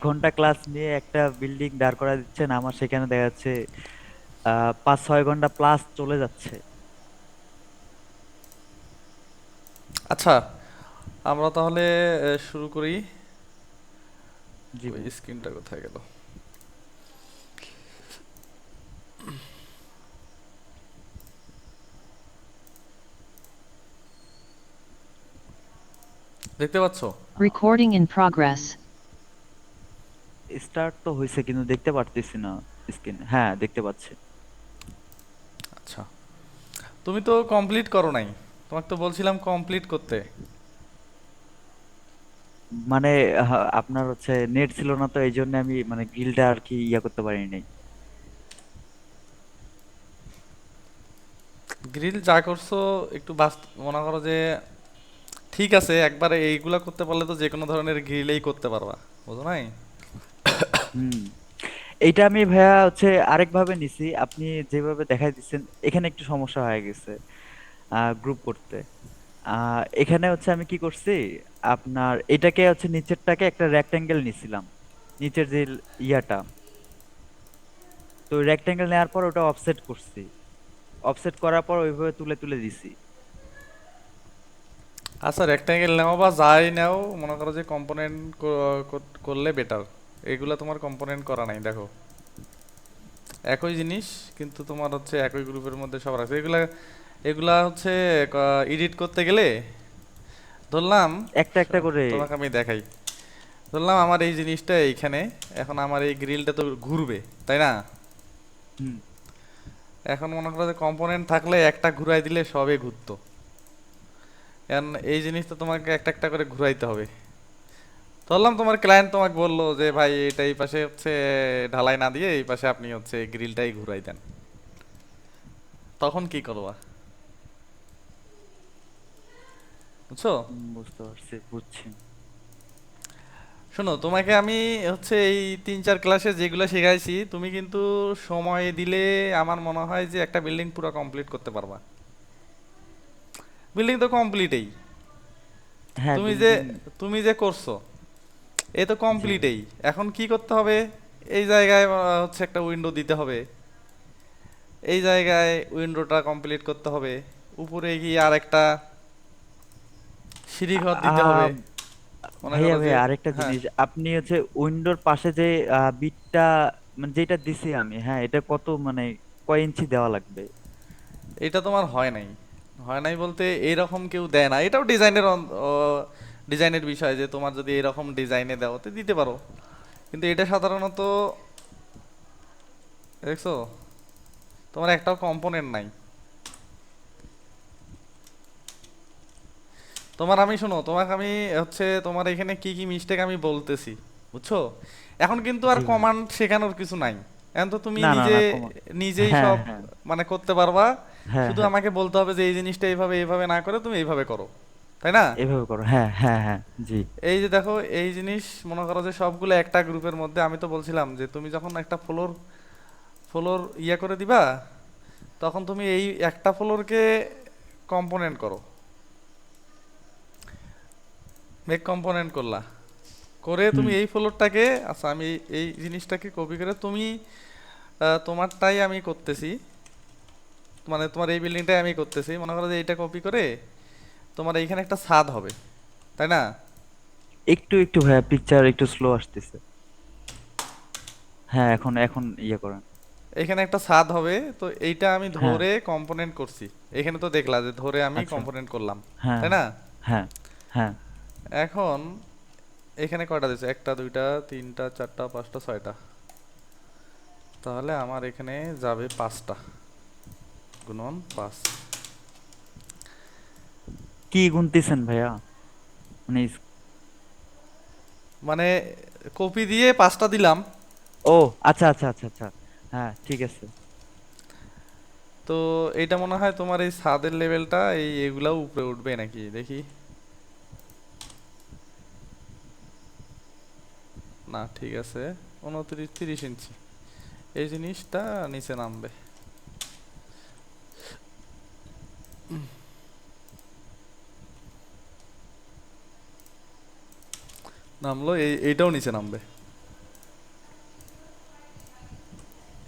ঘন্টা ক্লাস নিয়ে একটা বিল্ডিং দাঁড় করা দিচ্ছেন, আমার সেখানে দেখা যাচ্ছে 5-6 ঘন্টা প্লাস চলে যাচ্ছে। আচ্ছা, আমরা তাহলে শুরু করি। জি ওই ভাই। স্ক্রিনটা কোথায় গেল? দেখতে পাচ্ছো? Recording in progress. স্টার্ট তো হয়েছে কিন্তু দেখতে পারতেছি না স্ক্রিন। হ্যাঁ, দেখতে পাচ্ছি। আচ্ছা, তুমি তো কমপ্লিট করো নাই। তোমাকে তো বলছিলাম কমপ্লিট করতে। মানে আপনার হচ্ছে নেট ছিল না, তো এই জন্য আমি মানে গ্রিলটা আর কি করতে পারিনি নাই। গ্রিল যা করছো একটু বাস্ত মনে করো যে ঠিক আছে, একবারে এইগুলা করতে পারলে তো যে কোনো ধরনের গ্রিলেই করতে পারবা, বুঝো নাই? হুম। এইটা আমি ভাইয়া হচ্ছে আরেক ভাবে নিছি, আপনি যেভাবে দেখাই দিচ্ছেন এখানে একটু সমস্যা হয়ে গেছে গ্রুপ করতে। এখানে হচ্ছে আমি কি করছি, আপনার এটাকে হচ্ছে নিচেরটাকে একটা রেক্টেঙ্গেল নিছিলাম, নিচের যে ইয়াটা। তো রেক্টেঙ্গেল নেওয়ার পর ওটা অফসেট করছি, অফসেট করার পর ওইভাবে তুলে তুলে দিছি। আচ্ছা, রেক্ট্যাঙ্গেল নাও বা যাই নাও, মনে করো যে কম্পোনেন্ট করলে বেটার। এগুলা তোমার কম্পোনেন্ট করা নাই, দেখো একই জিনিস, কিন্তু তোমার হচ্ছে একই গ্রুপের মধ্যে সব আছে। এগুলা এগুলা হচ্ছে এডিট করতে গেলে ধরলাম, একটা একটা করে। তোমাকে আমি দেখাই। ধরলাম আমার এই জিনিসটা এইখানে, এখন আমার এই গ্রিলটা তো ঘুরবে, তাই না? হুম। এখন মনে করো যে কম্পোনেন্ট থাকলে একটা ঘুরাই দিলে সবে ঘুরতো। এখন এই জিনিসটা তোমাকে একটা একটা করে ঘুরাইতে হবে। ধরলাম তোমার ক্লায়েন্ট তোমাকে বললো যে ভাই এটা এই পাশে হচ্ছে ঢালাই না দিয়ে এই পাশে আপনি হচ্ছে গ্রিলটাই ঘুরাই দেন, তখন কি করবা? বুঝছো? বুঝতে পারছি, বুঝছি। শোনো, তোমাকে আমি হচ্ছে এই 3-4 ক্লাসে যেগুলো শেখাইছি, তুমি কিন্তু সময় দিলে আমার মনে হয় যে একটা বিল্ডিং পুরো কমপ্লিট করতে পারবা। বিল্ডিং তো কমপ্লিটেই। হ্যাঁ, তুমি যে বিল্ডিং। তুমি যে করছো এ তো জি ভাই। কমপ্লিটেই। এখন কি করতে হবে? এই জায়গায় হচ্ছে একটা উইন্ডো দিতে হবে, এই জায়গায় উইন্ডোটা কমপ্লিট করতে হবে, উপরে গিয়ে আর একটা সিঁড়িঘর দিতে হবে। আহ মনে ভাইয়া করো যে, ভাইয়া আরেকটা হ্যাঁ, জিনিস, আপনি হচ্ছে উইন্ডোর পাশে যে বিটটা মানে যেটা দিছি আমি, হ্যাঁ, এটা কত মানে কয় ইঞ্চি দেওয়া লাগবে? এটা তোমার হয় নাই। হয় নাই বলতে এইরকম কেউ দেয় না, এটাও ডিজাইনের ডিজাইনের বিষয়, যে তোমার যদি এরকম ডিজাইনে দাও তো দিতে পারো, কিন্তু এটা সাধারণত দেখছো তোমার একটাও কম্পোনেন্ট নাই। তোমার আমি শোনো, তোমাকে আমি হচ্ছে তোমার এখানে কি কি মিস্টেক আমি বলতেছি, বুঝছো? এখন কিন্তু আর জি ভাই। কমান্ড শেখানোর কিছু নাই। এখন তো তুমি না না নিজে না, নিজেই হ্যাঁ সব হ্যাঁ মানে করতে পারবা। হ্যাঁ শুধু হ্যাঁ, আমাকে বলতে হবে যে এই জিনিসটা এইভাবে এইভাবে না করে তুমি এইভাবে করো, তাই না? এভাবে করো, হ্যাঁ হ্যাঁ হ্যাঁ। জি। এই যে দেখো, এই জিনিস মনে করো যে সবগুলো একটা গ্রুপের মধ্যে। আমি তো বলছিলাম যে তুমি যখন একটা ফ্লোর ফ্লোর করে দিবা, তখন তুমি এই একটা ফ্লোরকে কম্পোনেন্ট করো, মেক কম্পোনেন্ট করলা, করে হুম। তুমি এই ফ্লোরটাকে, আচ্ছা আমি এই জিনিসটাকে কপি করে তুমি তোমারটাই আমি করতেছি, মানে তোমার এই বিল্ডিংটাই আমি করতেছি, মনে করো যে এইটা কপি করে তোমার এইখানে একটা ছাদ হবে, তাই না? একটু একটু ভাইয়া পিকচার একটু স্লো আসতেছে। হ্যাঁ, এখন এখন করেন। এখানে একটা ছাদ হবে, তো এইটা আমি হ্যাঁ। ধরে কম্পোনেন্ট করছি। এখানে তো দেখলা যে ধরে আমি আচ্ছা। কম্পোনেন্ট করলাম, হ্যাঁ তাই না? হ্যাঁ হ্যাঁ। এখন এখানে কয়টা দিচ্ছে? একটা, দুইটা, তিনটা, চারটা, পাঁচটা, ছয়টা। তাহলে আমার এখানে যাবে 5টা, গুণন 5। কি গুনতেছেন ভাইয়া? মানে মানে কপি দিয়ে 5টা দিলাম। ও, আচ্ছা আচ্ছা আচ্ছা আচ্ছা। হ্যাঁ, ঠিক আছে। তো এইটা মনে হয় তোমার এই ছাদের লেভেলটা এই এগুলাও উপরে উঠবে নাকি দেখি। না, ঠিক আছে, 29-30 ইঞ্চি। এই জিনিসটা নিচে নামবে। নামলো, এইটাও নিচে নামবে।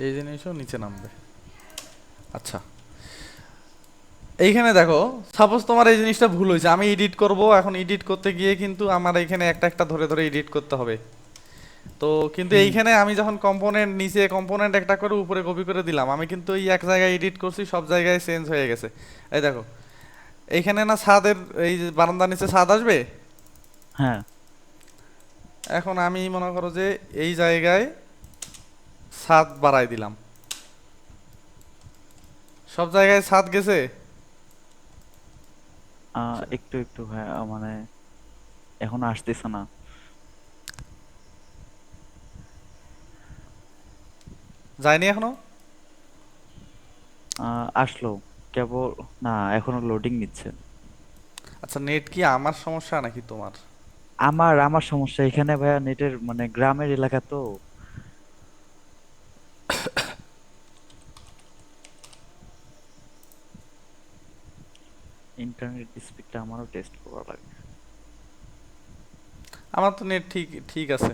এই জিনিসও নিচে নামবে। আচ্ছা, এইখানে দেখো, সাপোজ তোমার এই জিনিসটা ভুল হয়েছে, আমি এডিট করব, এখন এডিট করতে গিয়ে কিন্তু আমার এইখানে একটা একটা ধরে ধরে এডিট করতে হবে। তো কিন্তু হুম। এইখানে আমি যখন কম্পোনেন্ট নিচে কম্পোনেন্ট একটা করে উপরে কপি করে দিলাম, আমি কিন্তু এই এক জায়গায় এডিট করছি, সব জায়গায় চেঞ্জ হয়ে গেছে। এই দেখো, এইখানে না ছাদের, এই যে বারান্দার নিচে ছাদ আসবে, হ্যাঁ। এখন আমি মনে করো যে এই জায়গায় ছাদ বাড়াই দিলাম, সব জায়গায় ছাদ গেছে। একটু একটু ভাই, মানে এখন আসতেছে না। যায়নি এখনো? আসলো কেবল। না, এখনো লোডিং নিচ্ছে। আচ্ছা, নেট কি আমার সমস্যা নাকি তোমার? আমার আমার সমস্যা এখানে ভাইয়া, নেটের মানে গ্রামের এলাকা তো। ইন্টারনেট স্পিডটা আমারও টেস্ট করা লাগে। আমার তো নেট ঠিক ঠিক আছে,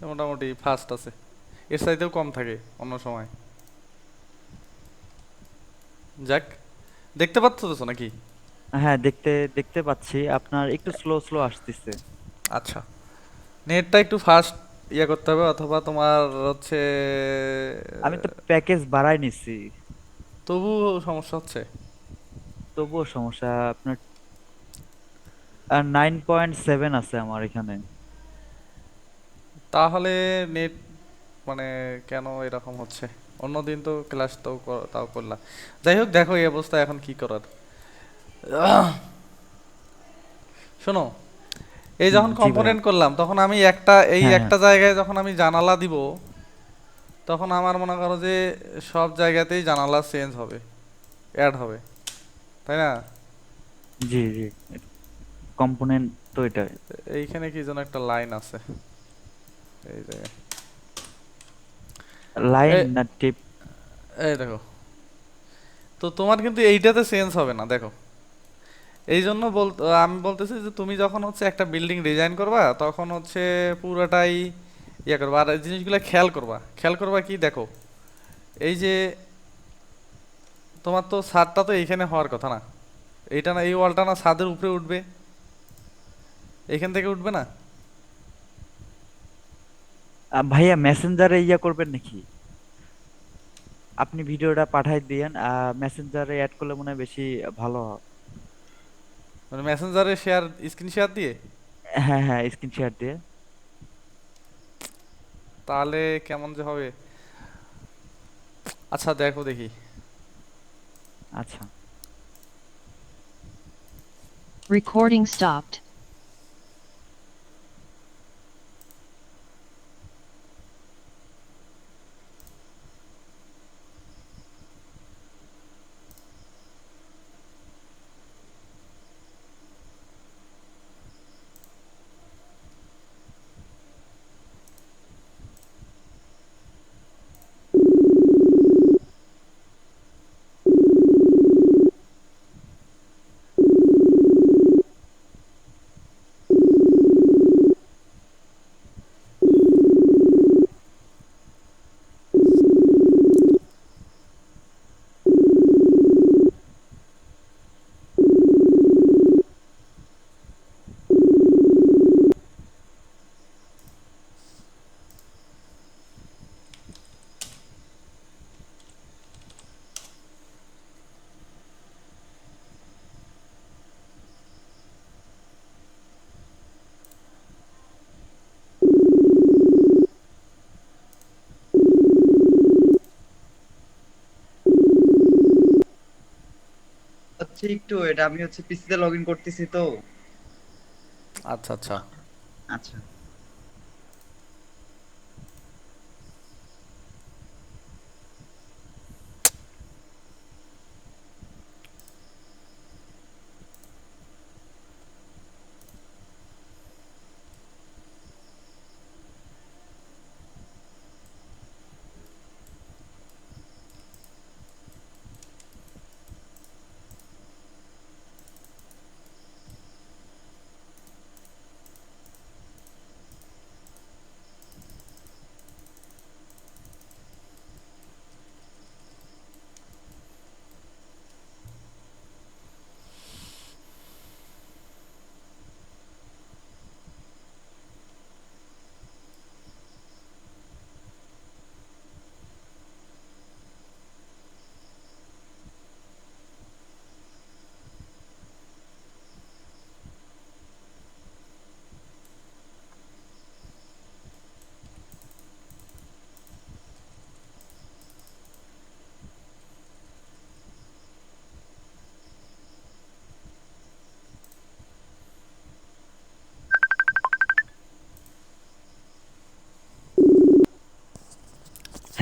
মোটামুটি ফাস্ট আছে, এর চাইতেও কম থাকে অন্য সময়। যাক, দেখতে পাচ্ছ তো নাকি? হ্যাঁ, দেখতে দেখতে পাচ্ছি আপনার একটু স্লো স্লো আসতেছে। আচ্ছা, নেটটা একটু ফাস্ট ইয়ে করতে হবে, অথবা তোমার হচ্ছে আমি তো প্যাকেজ বাড়াই নিছি, তবু সমস্যা হচ্ছে। তবুও সমস্যা। আপনার 9.7 আছে আমার এখানে। তাহলে নেট মানে কেন এরকম হচ্ছে? অন্যদিন তো ক্লাস তাও করলাম। যাই হোক, দেখো এই অবস্থা এখন কি করার। শোনো, এই যখন জি ভাইয়া। কম্পোনেন্ট করলাম, তখন আমি এই হ্যাঁ, হ্যাঁ। একটা জায়গায় যখন আমি জানালা দিব, তখন আমার মনে করো যে সব জায়গাতেই জানালা চেঞ্জ হবে, অ্যাড হবে, তাই না? জি জি, কম্পোনেন্ট তো এটা। এইখানে কি যেন একটা লাইন আছে, এই জায়গায়। লাইন এই না টিপ? এই দেখো, তো তোমার কিন্তু এইটাতে চেঞ্জ হবে না, দেখো। এই জন্য আমি বলতেছি যে তুমি যখন হচ্ছে একটা বিল্ডিং ডিজাইন করবা, তখন হচ্ছে পুরোটাই ইয়ে করবা, আর এই জিনিসগুলো খেয়াল করবা। খেয়াল করবা কি, দেখো, এই যে তোমার তো ছাদটা তো এইখানে হওয়ার কথা না, এইটা না, এই ওয়ালটা না ছাদের উপরে উঠবে, এইখান থেকে উঠবে না? ভাইয়া মেসেঞ্জারে ইয়া করবেন নাকি? আপনি ভিডিওটা পাঠাই দিয়েন, মেসেঞ্জারে অ্যাড করলে মনে হয় বেশি ভালো হয়। মানে মেসেঞ্জারে শেয়ার, স্ক্রিন শেয়ার দিয়ে? হ্যাঁ হ্যাঁ, স্ক্রিন শেয়ার দিয়ে। তাহলে কেমন যে হবে। আচ্ছা, দেখো দেখি। আচ্ছা। Recording stopped. হচ্ছে একটু এটা আমি হচ্ছে পিসিতে লগ ইন করতেছি তো। আচ্ছা আচ্ছা। আচ্ছা।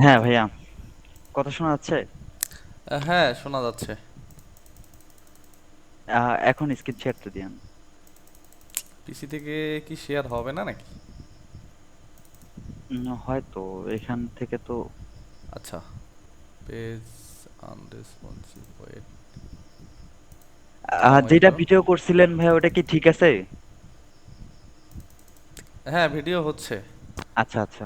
হ্যাঁ ভাইয়া, কথা শোনা যাচ্ছে? হ্যাঁ, শোনা যাচ্ছে। এখন স্ক্রিন শেয়ারটা দিন। পিসি থেকে কি শেয়ার হবে না নাকি? হয়তো এখান থেকে তো। আচ্ছা, পেজ আনরেসপন্সিভ, ওয়েট, ওয়েট যেটা করো। ভিডিও করছিলেন ভাইয়া, ওটা কি ঠিক আছে? হ্যাঁ, ভিডিও হচ্ছে। আচ্ছা আচ্ছা।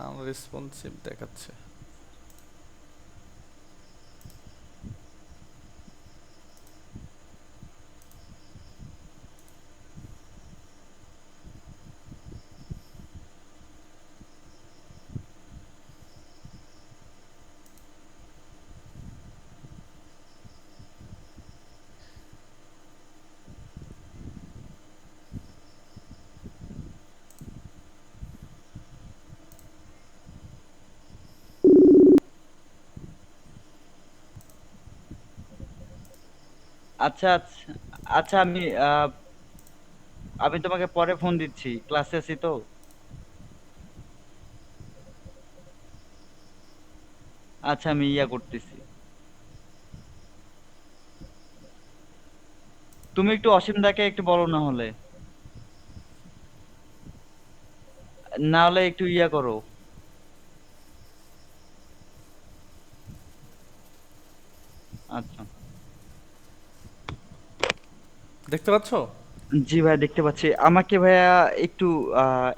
আনরেসপন্সিভ দেখাচ্ছে। আচ্ছা আচ্ছা। আচ্ছা, আমি তোমাকে পরে ফোন দিচ্ছি, ক্লাসে আছি তো। আচ্ছা, আমি ইয়া করতেছি। তুমি একটু অসীম দাকে একটু বলো, না হলে একটু ইয়া করো। আচ্ছা। দেখতে পাচ্ছ? জি ভাই, দেখতে পাচ্ছি। আমাকে ভাইয়া একটু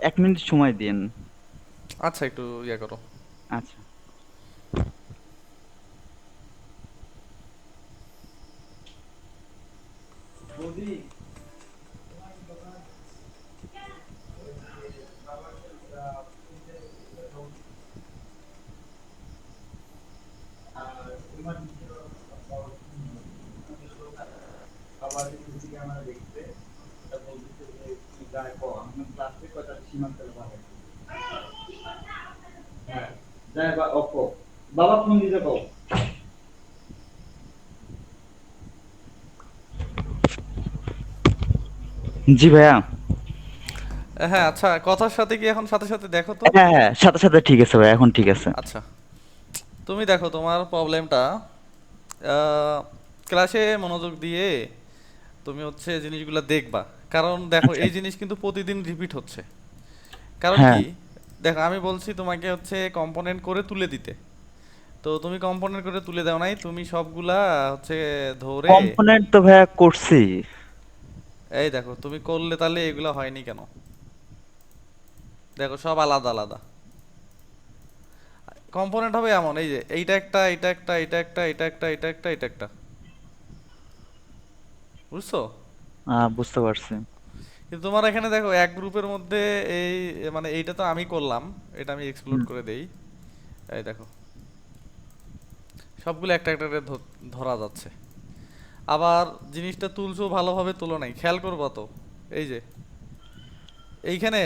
1 মিনিট সময় দিন। আচ্ছা, একটু ইয়ে করো। আচ্ছা। বাবা ফোন দিতে কও। জি ভাইয়া। হ্যাঁ, আচ্ছা, কথার সাথে কি এখন সাথে সাথে দেখো তো। হ্যাঁ হ্যাঁ, সাথে সাথে ঠিক আছে ভাই, এখন ঠিক আছে। আচ্ছা, তুমি দেখো তোমার প্রবলেমটা। ক্লাসে মনোযোগ দিয়ে তুমি হচ্ছে জিনিসগুলো দেখবা। কারণ দেখো, আচ্ছা। এই জিনিস কিন্তু প্রতিদিন রিপিট হচ্ছে। কারণ হ্যাঁ। কি, দেখো আমি বলছি তোমাকে হচ্ছে কম্পোনেন্ট করে তুলে দিতে। তো তুমি কম্পোনেন্ট করে তুলে দাও নাই, তুমি সবগুলা হচ্ছে ধরে। কম্পোনেন্ট তো ভাইয়া করছি। এই দেখো, তুমি করলে তাহলে এগুলা হয়নি কেন? দেখো, সব আলাদা আলাদা কম্পোনেন্ট হবে এমন, এই যে এইটা একটা, এটা একটা, এটা একটা, এটা একটা, এটা একটা, এটা একটা। বুঝছো? বুঝতে পারছি। কিন্তু তোমার এখানে দেখো, এক গ্রুপের মধ্যে এই, মানে এইটা তো আমি করলাম, এটা আমি এক্সক্লুড হুম। করে দেই। এই দেখো, সবগুলো একটা একটা করে ধরা যাচ্ছে। আবার জিনিসটা তুলছো, ভালোভাবে তুলো নাই, খেয়াল করবো তো। এই যে এইখানে,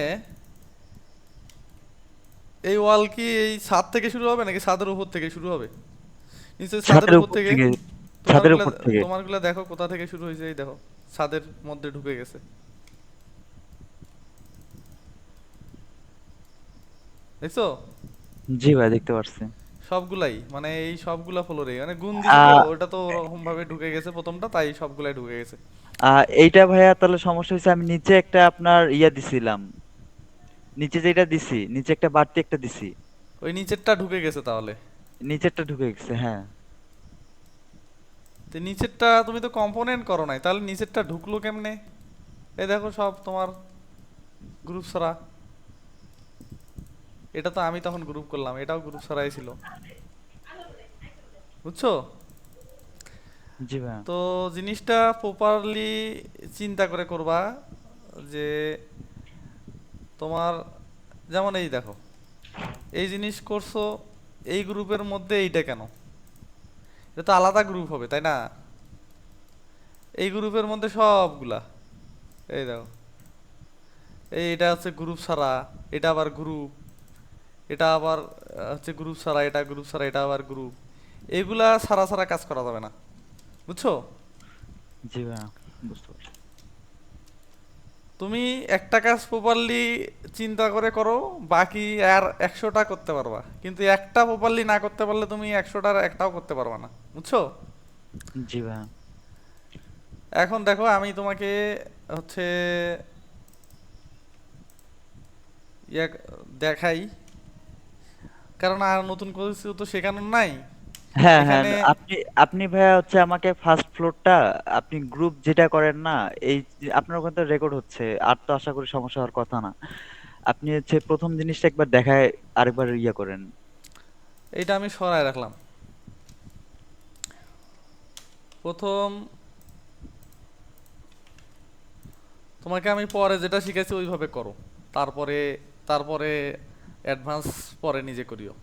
এই ওয়াল কি এই ছাদ থেকে শুরু হবে নাকি ছাদের উপর থেকে শুরু হবে? নিশ্চয়ই ছাদের ছাদের উপর উপর থেকে। থেকে। ছাদের তোমারগুলা উপর থেকে। তোমারগুলা দেখো কোথা থেকে শুরু হয়েছে, এই দেখো, ছাদের মধ্যে ঢুকে গেছে। দেখছো? জি ভাই, দেখতে পারছি। সবগুলাই মানে এই সবগুলা ফ্লোরে, মানে গুণ দিছি তো, ওটা তো ওরকম ভাবে ঢুকে গেছে প্রথমটা, তাই সবগুলাই ঢুকে গেছে। এইটা ভাইয়া তাহলে সমস্যা হয়েছে, আমি নিচে একটা আপনার ইয়া দিছিলাম। নিচে যেটা দিছি, নিচে একটা বাড়তি একটা দিছি। ওই নিচেরটা ঢুকে গেছে তাহলে। নিচেরটা ঢুকে গেছে, হ্যাঁ। তো নিচেরটা তুমি তো কম্পোনেন্ট করো নাই, তাহলে নিচেরটা ঢুকলো কেমনে? এই দেখো, সব তোমার গ্রুপ ছাড়া। এটা তো আমি তখন গ্রুপ করলাম, এটাও গ্রুপ ছাড়াই ছিল। বুঝছো? জি ভাইয়া। তো জিনিসটা প্রপারলি চিন্তা করে করবা, যে তোমার, যেমন এই দেখো, এই জিনিস করছো, এই গ্রুপের মধ্যে এইটা কেন? এটা তো আলাদা গ্রুপ হবে, তাই না? এই গ্রুপের মধ্যে সবগুলা, এই দেখো, এটা হচ্ছে গ্রুপ ছাড়া, এটা আবার গ্রুপ, এটা আবার হচ্ছে গ্রুপ ছাড়া, এটা গ্রুপ ছাড়া, এটা আবার গ্রুপ। এগুলা ছাড়া ছাড়া কাজ করা যাবে না। বুঝছো? জি ভাইয়া, বুঝতে পারছি। তুমি একটা কাজ প্রপারলি চিন্তা করে করো, বাকি আর 100টা করতে পারবা, কিন্তু একটা প্রপারলি না করতে পারলে তুমি 100টার একটাও করতে পারবা না, বুঝছো? জি ভাইয়া। এখন দেখো আমি তোমাকে হচ্ছে ইয়া দেখাই, কারণ আর নতুন কিছু তো শেখানোর নাই হ্যাঁ হ্যাঁ, এখানে। আপনি আপনি ভাইয়া হচ্ছে আমাকে ফার্স্ট ফ্লোরটা, আপনি গ্রুপ যেটা করেন না, এই আপনার ওখানে তো রেকর্ড হচ্ছে, আর তো আশা করি সমস্যা হওয়ার কথা না। আপনি হচ্ছে প্রথম জিনিসটা একবার দেখায় আরেকবার ইয়া করেন। এইটা আমি সরায় রাখলাম। প্রথম তোমাকে আমি পরে যেটা শিখেছি ওইভাবে করো, তারপরে তারপরে অ্যাডভান্স পরে নিজে করিও।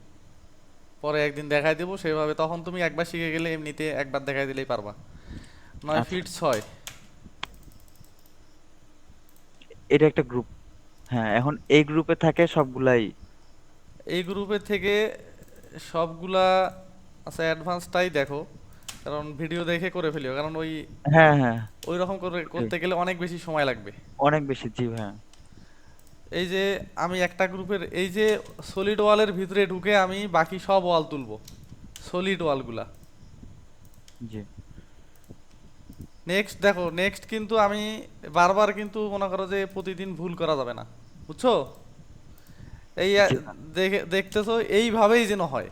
পরে একদিন দেখাই দেবো সেইভাবে, তখন তুমি একবার শিখে গেলে এমনিতে একবার দেখাই দিলেই পারবা। নয় আচ্ছা, ফিট ছয় এটা একটা গ্রুপ। হ্যাঁ, এখন এই গ্রুপে থাকে সবগুলাই। এই গ্রুপের থেকে সবগুলা, আচ্ছা অ্যাডভান্সটাই দেখো, কারণ ভিডিও দেখে করে ফেলিও, কারণ ওই হ্যাঁ হ্যাঁ, ওই রকম করে ওটাই। করতে গেলে অনেক বেশি সময় লাগবে। অনেক বেশি, জি ভাইয়া। এই যে আমি একটা গ্রুপের এই যে সলিড ওয়ালের ভিতরে ঢুকে আমি বাকি সব ওয়াল তুলবো, সলিড ওয়ালগুলা। জি নেক্সট দেখো, নেক্সট কিন্তু আমি বারবার কিন্তু মনে করো যে প্রতিদিন ভুল করা যাবে না, বুঝছো? এই জি ভাইয়া। দেখে দেখতেছো এইভাবেই যেন হয়।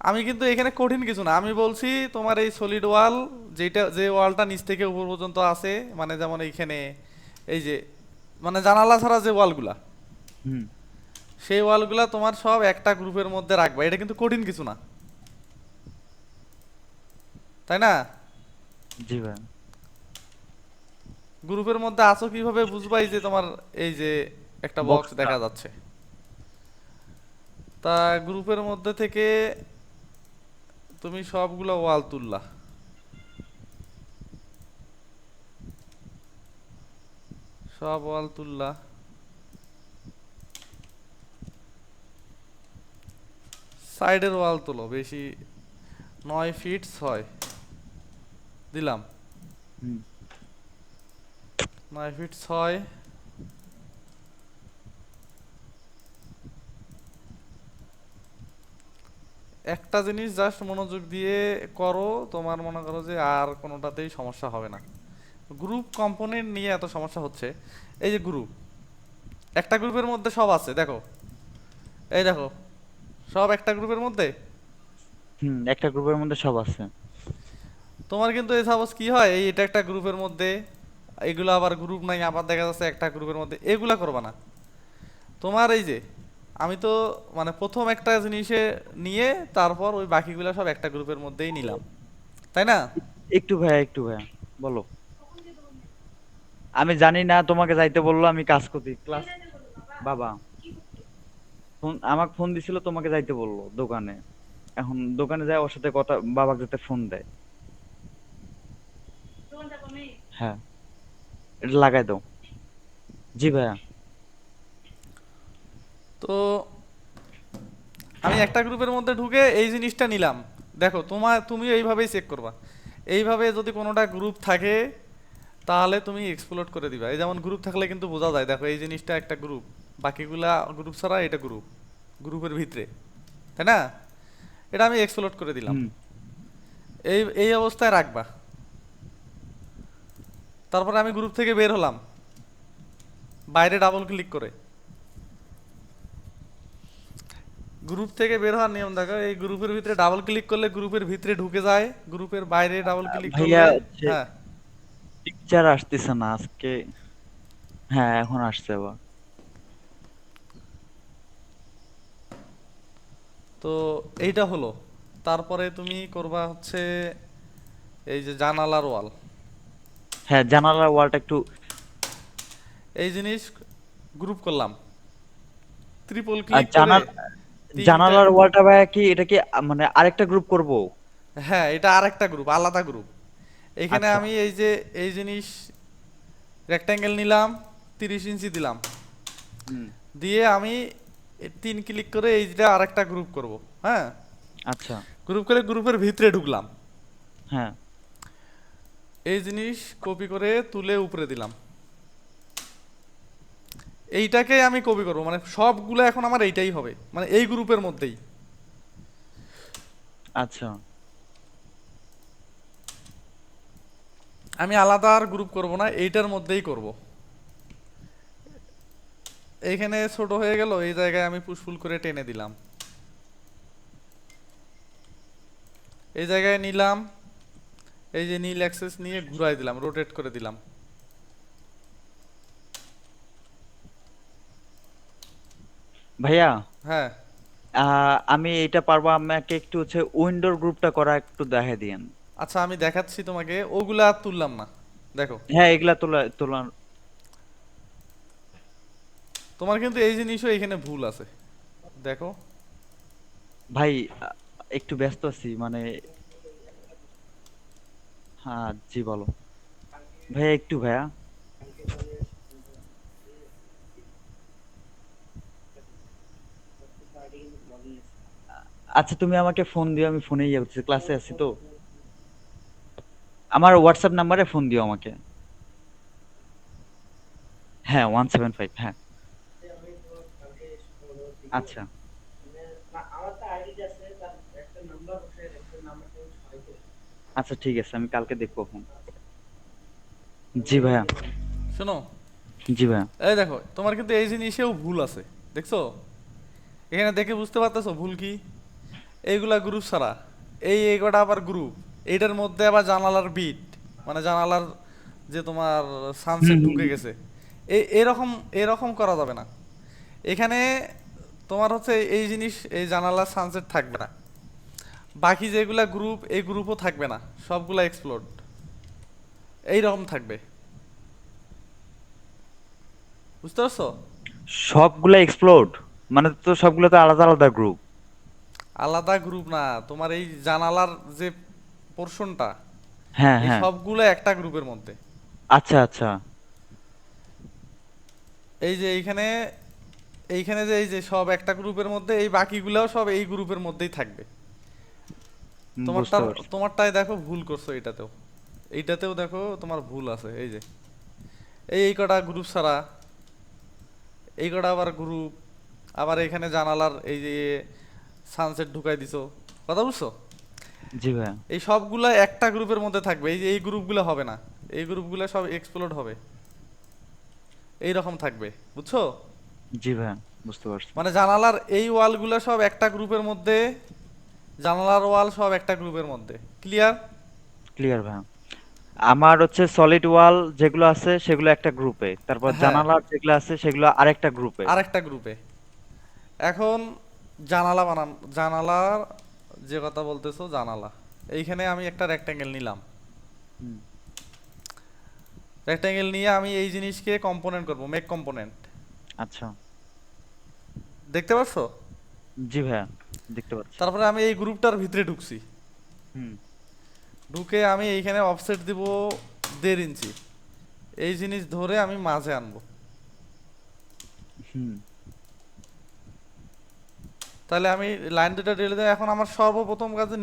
আমি কিন্তু এখানে কঠিন কিছু না, আমি বলছি তোমার এই সলিড ওয়াল, যেটা যে ওয়ালটা নিচ থেকে উপর পর্যন্ত আছে, মানে যেমন এইখানে এই যে মানে জানালা ছাড়া যে ওয়ালগুলা, হুম। সেই ওয়ালগুলা তোমার সব একটা গ্রুপের মধ্যে রাখবা, এটা কিন্তু কঠিন কিছু না, তাই না? জি ভাইয়া। গ্রুপের মধ্যে আছো কিভাবে বুঝবা? এই যে তোমার এই যে একটা বক্স বক্সটা। দেখা যাচ্ছে, তা গ্রুপের মধ্যে থেকে তুমি সবগুলো ওয়াল তুললা, সব ওয়াল তুললা। সাইডের ওয়াল তুলো বেশি, 9 ফিট 6 দিলাম। হুম। 9 ফিট 6, একটা জিনিস জাস্ট মনোযোগ দিয়ে করো, তোমার মনে করো যে আর কোনোটাতেই সমস্যা হবে না। গ্রুপ কম্পোনেন্ট নিয়ে এত সমস্যা হচ্ছে। এই যে গ্রুপ, একটা গ্রুপের মধ্যে সব আছে দেখো, এই দেখো, সব একটা গ্রুপের মধ্যে। হুম, একটা গ্রুপের মধ্যে সব আছে। তোমার কিন্তু এই সাপোজ কি হয়, এই এটা একটা গ্রুপের মধ্যে, এগুলো আবার গ্রুপ নাই, আবার দেখা যাচ্ছে একটা গ্রুপের মধ্যে, এগুলা করবা না। তোমার এই যে আমি তো মানে প্রথম একটা জিনিসে নিয়ে তারপর ওই বাকিগুলো সব একটা গ্রুপের মধ্যেই নিলাম, তাই না? একটু ভাইয়া, একটু ভাইয়া, বলো। আমি জানি না, তোমাকে যাইতে বললো, আমি কাজ করছি ক্লাস। বাবা ফোন, আমাকে ফোন দিছিল, তোমাকে যাইতে বললো দোকানে। এখন দোকানে যায়, ওর সাথে কথা, বাবাকে যাতে ফোন দেয়। হ্যাঁ, এটা লাগাই দাও। জি ভাইয়া। তো আমি একটা গ্রুপের মধ্যে ঢুকে এই জিনিসটা নিলাম। দেখো তুমি এইভাবেই চেক করবা, এইভাবে যদি কোনোটা গ্রুপ থাকে তাহলে তুমি এক্সপ্লোর করে দিবা। এই যেমন গ্রুপ থাকলে কিন্তু বোঝা যায়, দেখো এই জিনিসটা একটা গ্রুপ, বাকিগুলা গ্রুপ ছাড়া এটা গ্রুপ, গ্রুপের ভিতরে, তাই না? এটা আমি এক্সপ্লোর করে দিলাম। হুম। এই এই অবস্থায় রাখবা। তারপরে আমি গ্রুপ থেকে বের হলাম, বাইরে ডাবল ক্লিক করে। গ্রুপ থেকে বের হওয়ার নিয়ম দেখো, এই গ্রুপের ভিতরে ডাবল ক্লিক করলে গ্রুপের ভিতরে ঢুকে যায়, গ্রুপের বাইরে ডাবল ক্লিক ভাইয়া করলে। হচ্ছে হ্যাঁ, পিকচার আসতেছে না আজকে। হ্যাঁ, এখন আসছে আবার। তো এইটা হলো। তারপরে তুমি করবা হচ্ছে এই যে জানালার ওয়াল, হ্যাঁ, জানালার ওয়ালটা একটু। এই জিনিস গ্রুপ করলাম, ট্রিপল আর ক্লিক করে তিনটা। জানালার ওয়ালটা ভাইয়া কি এটা কি মানে আরেকটা গ্রুপ করব? হ্যাঁ, এটা আরেকটা গ্রুপ, আলাদা গ্রুপ। এখানে আচ্ছা। আমি এই যে এই জিনিস রেক্ট্যাঙ্গেল নিলাম, 30 ইঞ্চি দিলাম, হুম। দিয়ে আমি 3 ক্লিক করে এইটা আরেকটা গ্রুপ করব। হ্যাঁ, আচ্ছা। গ্রুপ করে গ্রুপের ভিতরে ঢুকলাম। হ্যাঁ। এই জিনিস কপি করে তুলে উপরে দিলাম। এইটাকে আমি কপি করবো, মানে সবগুলো এখন আমার এইটাই হবে, মানে এই গ্রুপের মধ্যেই। আচ্ছা আমি আলাদা আর গ্রুপ করব না, এইটার মধ্যেই করব। এইখানে ছোট হয়ে গেল, এই জায়গায় আমি পুশফুল করে টেনে দিলাম, এই জায়গায় নিলাম, এই যে নীল অ্যাক্সেস নিয়ে ঘুরাই দিলাম, রোটেট করে দিলাম। ভাইয়া, হ্যাঁ, আমি এটা পারবো, আমাকে একটু হচ্ছে উইন্ডোর গ্রুপটা করা একটু দেখাই দিয়েন। আচ্ছা আমি দেখাচ্ছি তোমাকে, ওগুলা আর তুললাম না। দেখো, হ্যাঁ, এগুলা তোলা তোলা। তোমার কিন্তু এই জিনিসও এখানে ভুল আছে, দেখো। ভাই, একটু ব্যস্ত আছি মানে। হ্যাঁ জি বলো ভাইয়া, একটু ভাইয়া। আচ্ছা তুমি আমাকে ফোন দিও, আমি ফোনেই যাচ্ছি, ক্লাসে আছি তো। আমার হোয়াটসঅ্যাপ নাম্বারে ফোন দিও আমাকে। হ্যাঁ 175, হ্যাঁ। আচ্ছা আচ্ছা ঠিক আছে, আমি কালকে দেখবো ফোন। জি ভাইয়া। শোনো, জি ভাইয়া। এই দেখো তোমার কিন্তু এই জিনিসেও ভুল আছে, দেখছো? এখানে দেখে বুঝতে পারতেছো ভুল কি? এইগুলা গ্রুপ ছাড়া, এই কটা আবার গ্রুপ, এইটার মধ্যে আবার জানালার বিট, মানে জানালার যে তোমার হুম সানসেট হুম ঢুকে হুম। গেছে, এরকম এরকম করা যাবে না। এখানে তোমার হচ্ছে এই জিনিস, এই জানালার সানসেট থাকবে না, বাকি যেগুলা গ্রুপ এই গ্রুপও থাকবে না, সবগুলা এক্সপ্লোড এইরকম থাকবে, বুঝতে পারছো? সবগুলা এক্সপ্লোড মানে তো সবগুলো তো আলাদা আলাদা গ্রুপ। আলাদা গ্রুপ না, তোমার এই জানালার যে পোর্শনটা, হ্যাঁ এই হ্যাঁ। সবগুলো একটা গ্রুপের মধ্যে। আচ্ছা আচ্ছা। এই যে এইখানে, এইখানে যে এই যে সব একটা গ্রুপের মধ্যে, এই বাকিগুলাও সব এই গ্রুপের মধ্যেই থাকবে। বুঝতে তোমারটার, পারছি। তোমারটায় দেখো ভুল করছো, এইটাতেও, এইটাতেও দেখো তোমার ভুল আছে। এই যে এই কটা গ্রুপ ছাড়া, এই কটা আবার গ্রুপ, আবার এখানে জানালার এই যে সানসেট ঢুকাই দিছো, কথা বুঝছো? জি ভাইয়া। এই সবগুলা একটা গ্রুপের মধ্যে থাকবে, এই যে এই গ্রুপগুলো হবে না, এই গ্রুপগুলো সব এক্সপ্লোড হবে, এই রকম থাকবে, বুঝছো? জি ভাইয়া, বুঝতে পারছি। মানে জানালার এই ওয়ালগুলো সব একটা গ্রুপের মধ্যে, জানালার ওয়াল সব একটা গ্রুপের মধ্যে, ক্লিয়ার? ক্লিয়ার ভাইয়া। আমার হচ্ছে সলিড ওয়াল যেগুলো আছে সেগুলো একটা গ্রুপে, তারপর হ্যাঁ, জানালার যেগুলো আছে সেগুলো আরেকটা গ্রুপে। আরেকটা গ্রুপে। এখন জানালা বানান, জানালার যে কথা বলতেছো, জানালা, এইখানে আমি একটা রেক্ট্যাঙ্গেল নিলাম, হুম। রেক্ট্যাঙ্গেল নিয়ে আমি এই জিনিসকে কম্পোনেন্ট করব, মেক কম্পোনেন্ট, আচ্ছা। দেখতে পাচ্ছ? জি ভাইয়া, দেখতে পাচ্ছি। তারপরে আমি এই গ্রুপটার ভিতরে ঢুকছি, হুম ঢুকে আমি এইখানে অফসেট দিব 1.5 ইঞ্চি, এই জিনিস ধরে আমি মাঝে আনবো। হুম। তাহলে আমি লাইন দুটা ঢেলে দেবো। এখন আমার সর্বপ্রথম কাজে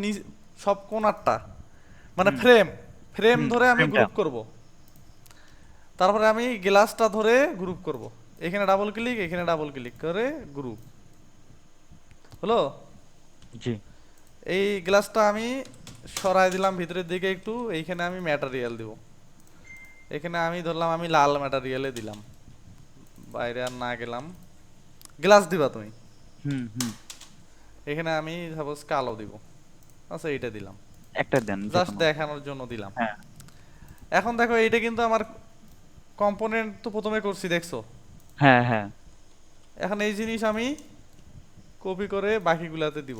সব কোণারটা, মানে হুম ফ্রেম, ফ্রেম হুম। ধরে আমি ফ্রেমটা। গ্রুপ করব। তারপরে আমি গ্লাসটা ধরে গ্রুপ করব, এখানে ডাবল ক্লিক, এখানে ডাবল ক্লিক করে গ্রুপ হলো। জি। এই গ্লাসটা আমি সরাই দিলাম ভিতরের দিকে একটু, এইখানে আমি ম্যাটেরিয়াল দিব, এখানে আমি ধরলাম আমি লাল ম্যাটেরিয়ালে দিলাম, বাইরে আর না গেলাম। গ্লাস দিবা তুমি, হুম হুম। এখানে আমি সাপোজ কালো দিব, আচ্ছা এইটা দিলাম, একটা দেন যে জাস্ট কোনো। দেখানোর জন্য দিলাম। হ্যাঁ এখন দেখো এইটা কিন্তু আমার কম্পোনেন্ট তো প্রথমে করছি, দেখছো? হ্যাঁ হ্যাঁ। এখন এই জিনিস আমি কপি করে বাকিগুলাতে দিব,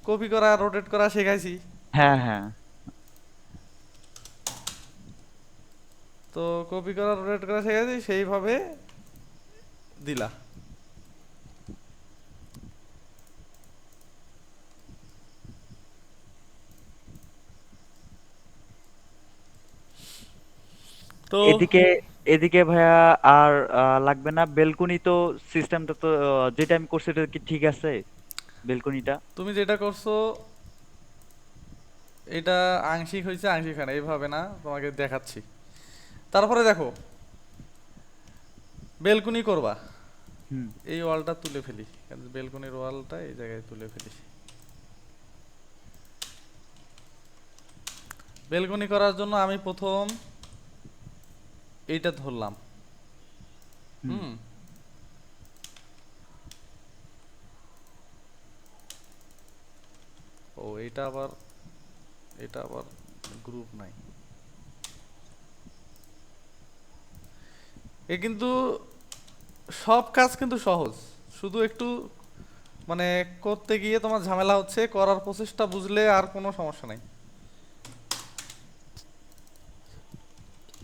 কপি করা রোটেট করা শেখাইছি, হ্যাঁ হ্যাঁ। তো কপি করা রোটেট করা শেখাইছি, সেইভাবে দিলা। তো এদিকে এদিকে ভাইয়া আর লাগবে না বেলকুনি তো। সিস্টেমটা তো যেটা আমি করছি এটা কি ঠিক আছে? বেলকুনিটা। তুমি যেটা করছো, এটা আংশিক হয়েছে, আংশিক হয় না, এইভাবে না, তোমাকে দেখাচ্ছি। তারপরে দেখো, বেলকুনি করবা, হুম এই ওয়ালটা তুলে ফেলি, বেলকুনির ওয়ালটা এই জায়গায় তুলে ফেলি। বেলকুনি করার জন্য আমি প্রথম এইটা ধরলাম। হুম হুম, ও এটা আবার গ্রুপ নাই। এ কিন্তু সব কাজ কিন্তু সহজ, শুধু একটু মানে করতে গিয়ে তোমার ঝামেলা হচ্ছে, করার প্রসেসটা বুঝলে আর কোনো সমস্যা নাই।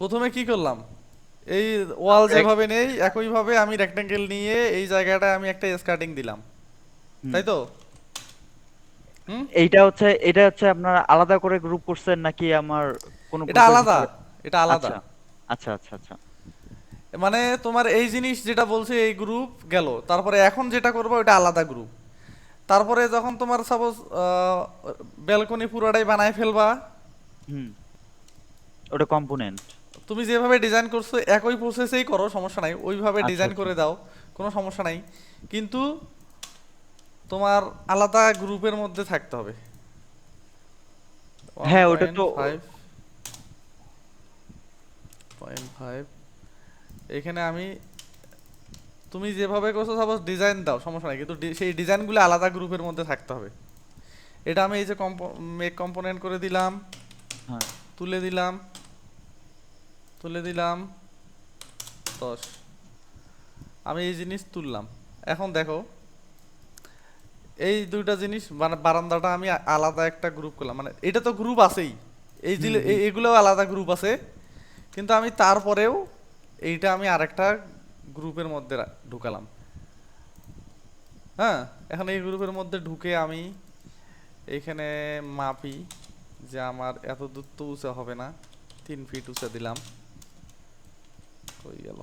প্রথমে কি করলাম, এই ওয়াল এক- যেভাবে নেই একইভাবে আমি রেক্টেঙ্গেল নিয়ে এই জায়গাটায় আমি একটা স্কার্টিং দিলাম, হুম তাই তো? হুম, এটা হচ্ছে আপনারা আলাদা করে গ্রুপ করছেন নাকি আমার কোনো এটা গ্রুপের আলাদা, ভিতরে? এটা আলাদা। আচ্ছা আচ্ছা আচ্ছা আচ্ছা। মানে তোমার এই জিনিস যেটা বলছে এই গ্রুপ গেল, তারপরে এখন যেটা করবো ওটা আলাদা গ্রুপ। তারপরে যখন তোমার সাপোজ ব্যালকনি পুরোটাই বানায় ফেলবা, হুম ওটা কম্পোনেন্ট। তুমি যেভাবে ডিজাইন করছো একই প্রসেসেই করো, সমস্যা নাই, ওইভাবে আচ্ছা ডিজাইন আচ্ছা। করে দাও, কোনো সমস্যা নাই। কিন্তু তোমার আলাদা গ্রুপের মধ্যে থাকতে হবে। ওয়ান হ্যাঁ ওটা পয়েন্ট তো। ফাইভ এখানে আমি, তুমি যেভাবে করছো সাপোজ ডিজাইন দাও, সমস্যা নাই, কিন্তু সেই ডিজাইনগুলো আলাদা গ্রুপের মধ্যে থাকতে হবে। এটা আমি এই যে মেক কম্পোনেন্ট করে দিলাম, হ্যাঁ তুলে দিলাম, তুলে দিলাম 10, আমি এই জিনিস তুললাম। এখন দেখো, এই দুইটা জিনিস মানে বারান্দাটা আমি আলাদা একটা গ্রুপ করলাম, মানে এটা তো গ্রুপ আছেই, হুম হুম এগুলোও আলাদা গ্রুপ আছে, কিন্তু আমি তারপরেও এইটা আমি আরেকটা গ্রুপের মধ্যে ঢুকালাম। হ্যাঁ, এখন এই গ্রুপের মধ্যে ঢুকে আমি এইখানে মাপি যে আমার এত দূর তো উঁচা হবে না, 3 ফিট উঁচা দিলাম, হয়ে গেল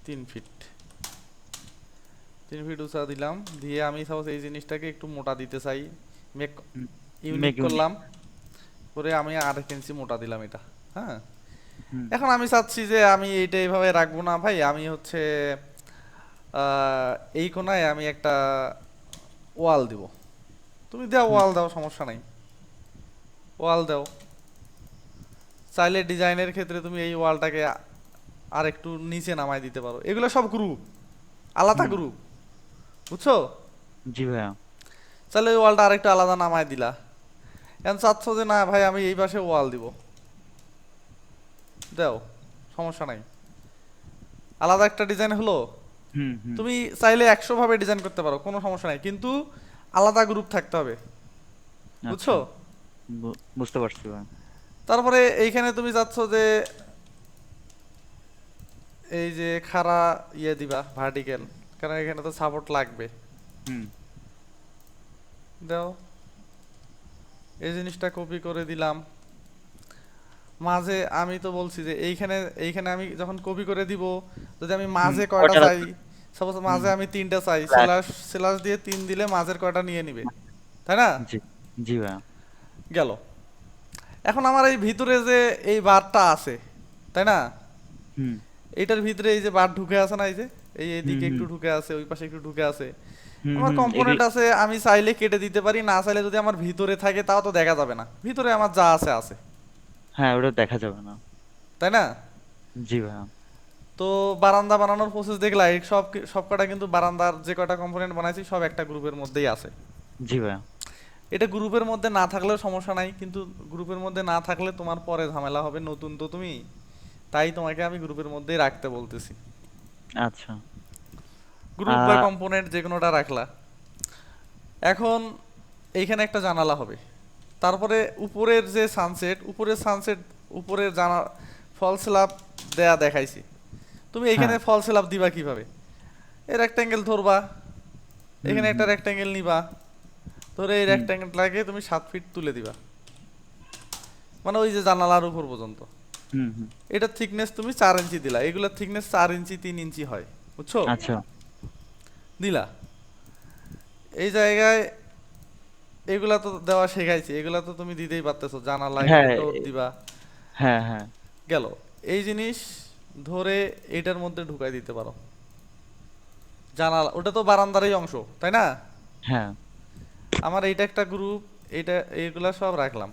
3 ফিট, 3 ফিট উঁচা দিলাম, দিয়ে আমি সাপোজ এই জিনিসটাকে একটু মোটা দিতে চাই, make hmm. Unique make unique. করলাম, করে আমি 1.5 ইঞ্চি মোটা দিলাম এটা। হ্যাঁ, হুম এখন আমি চাচ্ছি যে আমি এইটা এইভাবে রাখবো না ভাই, আমি হচ্ছে এই কোনায় আমি একটা ওয়াল দিব। তুমি দাও, হুম ওয়াল দাও, সমস্যা নাই, ওয়াল দাও। চাইলে ডিজাইনের ক্ষেত্রে তুমি এই ওয়ালটাকে আর একটু নিচে নামাই দিতে পারো, এগুলো সব গ্রুপ, আলাদা হুম। গ্রুপ, বুঝছো? জি ভাইয়া। চাইলে ওই ওয়ালটা আরেকটু আলাদা নামায় দিলা। এখন চাচ্ছ যে না ভাই আমি এই পাশে ওয়াল দিব, দাও, সমস্যা নাই, আলাদা একটা ডিজাইন হলো। হুম হুম। তুমি চাইলে 100 ভাবে ডিজাইন করতে পারো, কোনো সমস্যা নাই, কিন্তু আলাদা গ্রুপ থাকতে হবে, আচ্ছা বুঝছো? বুঝতে পারছি ভাই। তারপরে এইখানে তুমি চাচ্ছ যে এই যে খাড়া ইয়ে দিবা ভার্টিক্যাল, কারণ এখানে তো সাপোর্ট লাগবে, হুম দাও, এই জিনিসটা কপি করে দিলাম। মাঝে আমি তো বলছি যে এইখানে এইখানে আমি যখন কপি করে দিব, যদি আমি হুম মাঝে কয়টা কয়টা চাই, রাখবেন? সাপোজ হুম মাঝে আমি 3টা চাই, রাখ। স্ল্যাশ স্ল্যাশ দিয়ে 3 দিলে মাঝের কয়টা নিয়ে নিবে, তাই না? জি জি ভাইয়া। গেল। এখন আমার এই ভিতরে যে এই বারটা আছে, তাই না, হুম এইটার ভিতরে এই যে বার ঢুকে আছে না, এই যে এই হুম এদিকে হুম একটু ঢুকে আছে, ওই পাশে একটু ঢুকে আছে, হুম আমার হুম কম্পোনেন্ট আছে, আমি চাইলে কেটে দিতে পারি, না চাইলে যদি আমার ভিতরে থাকে তাও তো দেখা যাবে না, ভিতরে আমার যা আছে আছে, হ্যাঁ ওটা দেখা যাবে না। তাই না? জি ভাইয়া। তো বারান্দা বানানোর প্রসেস দেখলা, এই সব কটা কিন্তু বারান্দার যে কটা কম্পোনেন্ট বানাইছি সব একটা গ্রুপের মধ্যেই আছে। জি ভাইয়া। এটা গ্রুপের মধ্যে না থাকলেও সমস্যা নাই, কিন্তু গ্রুপের মধ্যে না থাকলে তোমার পরে ঝামেলা হবে, নতুন তো তুমি, তাই তোমাকে আমি গ্রুপের মধ্যেই রাখতে বলতেছি। আচ্ছা। গ্রুপ বা কম্পোনেন্ট যে কোনোটা রাখলা। এখন এইখানে একটা জানালা হবে, তারপরে উপরের যে সানসেট, উপরের জানা ফল স্ল্যাব দেয়া দেখাইছি, তুমি এইখানে হ্যাঁ। ফল স্ল্যাব দিবা কিভাবে? এই রেক্ট্যাঙ্গেল ধরবা, হুম এখানে একটা হুম রেক্ট্যাঙ্গেল নিবা, ধরে এই হুম রেক্ট্যাঙ্গেলটাকে তুমি 7 ফিট তুলে দিবা, মানে ওই যে জানালার উপর পর্যন্ত। হুম হুম। এটার থিকনেস তুমি 4 ইঞ্চি দিলা, এগুলোর থিকনেস 4 ইঞ্চি 3 ইঞ্চি হয়, বুঝছো? আচ্ছা। দিলা এই জায়গায় এগুলা তো দেওয়া শেখাইছি, এগুলা তো তুমি দিতেই পারতেছো, জানালায় হ্যাঁ ফটো দিবা। হ্যাঁ হ্যাঁ গেল। এই জিনিস ধরে এটার মধ্যে ঢুকাই দিতে পারো। জানালা ওটা তো বারান্দারই অংশ, তাই না? হ্যাঁ। আমার এইটা একটা গ্রুপ, এইটা এইগুলা সব রাখলাম।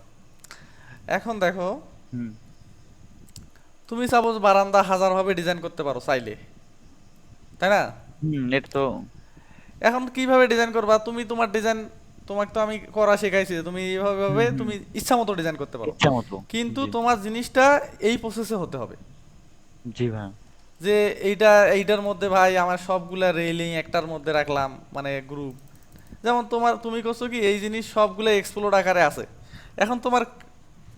এখন দেখো, হুম তুমি সাপোজ বারান্দা হাজার ভাবে ডিজাইন করতে পারো চাইলে, তাই না? হুম। এটা তো এখন কিভাবে ডিজাইন করবা তুমি? তোমার ডিজাইন তোমাকে তো আমি করা শেখাইছি যে তুমি এইভাবে হুম ভাবে হুম তুমি ইচ্ছা মতো ডিজাইন করতে পারো। ইচ্ছা মতো। কিন্তু জি তোমার জিনিসটা এই প্রসেসে হতে হবে জি ভাই। যে এইটার মধ্যে ভাই আমার সবগুলা রেলিং একটার মধ্যে রাখলাম, মানে গ্রুপ। যেমন তুমি করছো কি এই জিনিস সবগুলো এক্সপ্লোর আকারে আছে। এখন তোমার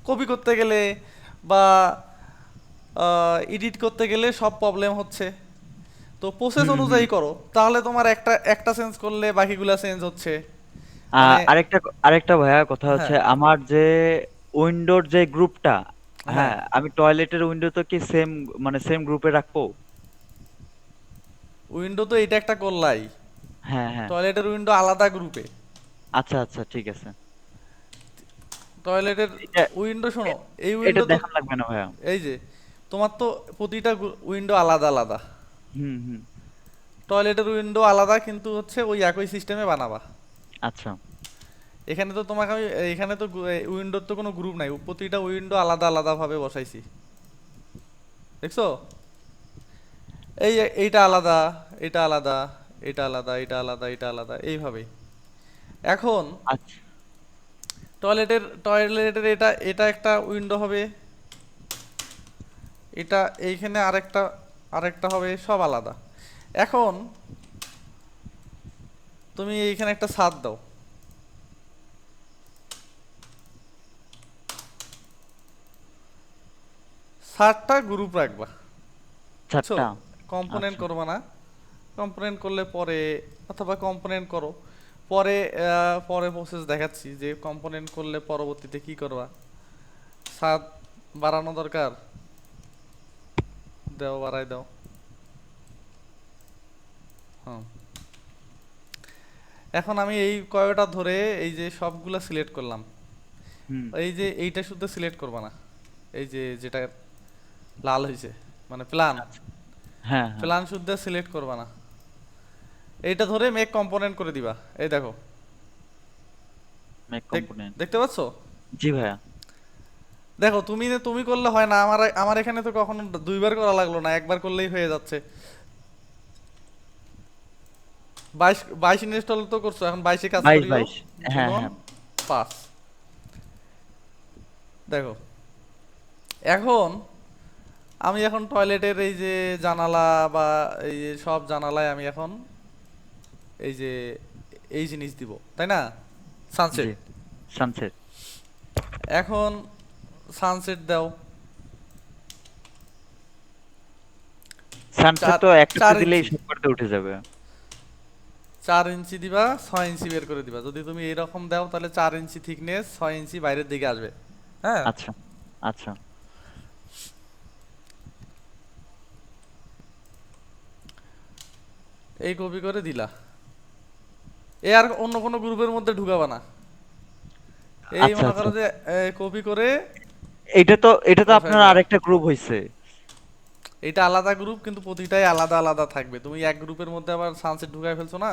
কপি করতে গেলে বা এডিট করতে গেলে সব প্রবলেম হচ্ছে। তো প্রসেস হুম হুম। অনুযায়ী করো, তাহলে তোমার একটা একটা চেঞ্জ করলে বাকিগুলা চেঞ্জ হচ্ছে। মানে আরেকটা আরেকটা ভাইয়া কথা হচ্ছে হ্যাঁ, আমার যে উইন্ডোর যে গ্রুপটা, হ্যাঁ, হ্যাঁ আমি টয়লেটের উইন্ডো তো কি সেম মানে সেম গ্রুপে রাখবো? উইন্ডো তো এটা একটা করলাই, হ্যাঁ হ্যাঁ। টয়লেটের উইন্ডো আলাদা গ্রুপে। আচ্ছা আচ্ছা ঠিক আছে। টয়লেটের এটা উইন্ডো শোনো, এ- এই এটা উইন্ডো তো দেখান লাগবে না ভাইয়া। এই যে তোমার তো প্রতিটা উইন্ডো আলাদা আলাদা। হুম হুম। টয়লেটের উইন্ডো আলাদা, কিন্তু হচ্ছে ওই একই সিস্টেমে বানাবা। আচ্ছা। এখানে তো তোমাকে আমি এখানে তো উইন্ডোর তো কোনো গ্রুপ নাই, প্রতিটা উইন্ডো আলাদা আলাদা ভাবে বসাইছি, দেখছো? এইটা আলাদা, এটা আলাদা, এটা আলাদা, এটা আলাদা, এটা আলাদা, এইভাবেই। এখন আচ্ছা। টয়লেটের এটা এটা একটা উইন্ডো হবে, এটা এইখানে আরেকটা আরেকটা হবে, সব আলাদা। এখন তুমি এইখানে একটা ছাদ দাও, ছাদটা গ্রুপ রাখবা, বুঝছো? চারটা। কম্পোনেন্ট আচ্ছা। করবা না। কম্পোনেন্ট করলে পরে, অথবা কম্পোনেন্ট করো পরে, পরে প্রসেস দেখাচ্ছি যে কম্পোনেন্ট করলে পরবর্তীতে কি করবা। ছাদ বাড়ানো দরকার, দাও, বাড়াই দাও। হুম। এখন আমি এই কয়টা ধরে এই যে সবগুলা সিলেক্ট করলাম। হুম। এই যে এইটা শুদ্ধ সিলেক্ট করবা না, এই যে যেটা লাল হয়েছে, মানে প্ল্যান, আচ্ছা। হ্যাঁ হ্যাঁ। প্ল্যান শুদ্ধ সিলেক্ট করবা না। এইটা ধরে মেক কম্পোনেন্ট করে দিবা। এই দেখো, মেক কম্পোনেন্ট। দেখতে পাচ্ছো? জি ভাইয়া। দেখো, তুমি করলে হয় না, আমার আমার এখানে তো কখনো দুইবার করা লাগলো না, একবার করলেই হয়ে যাচ্ছে। 22 ইনস্টল তো করছো, এখন 22-এ কাজ 22 করিও। 22। হ্যাঁ গুণন হ্যাঁ। 5। দেখো, এখন আমি এখন টয়লেটের এই যে জানালা বা এই যে সব জানালায় আমি এখন এই যে এই জিনিস দিব, তাই না? জি। সানসেট। সানসেট। এখন সানসেট দাও সানসেট চার তো একটাতে চার দিলেই ইঞ্চি সব করতে উঠে যাবে। 4 ইঞ্চি দিবা, 6 ইঞ্চি বের করে দিবা। যদি তুমি এরকম দাও তাহলে 4 ইঞ্চি থিকনেস, 6 ইঞ্চি বাইরের দিকে আসবে। হ্যাঁ, আচ্ছা আচ্ছা। এই কপি করে দিলা। এ আর অন্য কোনো গ্রুপের মধ্যে ঢুকাবা না। এই আচ্ছা মনে আচ্ছা। করো যে কপি করে এটা তো বসাই আপনার দিলা। আরেকটা গ্রুপ হইছে। এটা আলাদা গ্রুপ, কিন্তু প্রতিটাই আলাদা আলাদা থাকবে। তুমি এক গ্রুপের মধ্যে আবার সানসেট ঢুকাই ফেলছো না।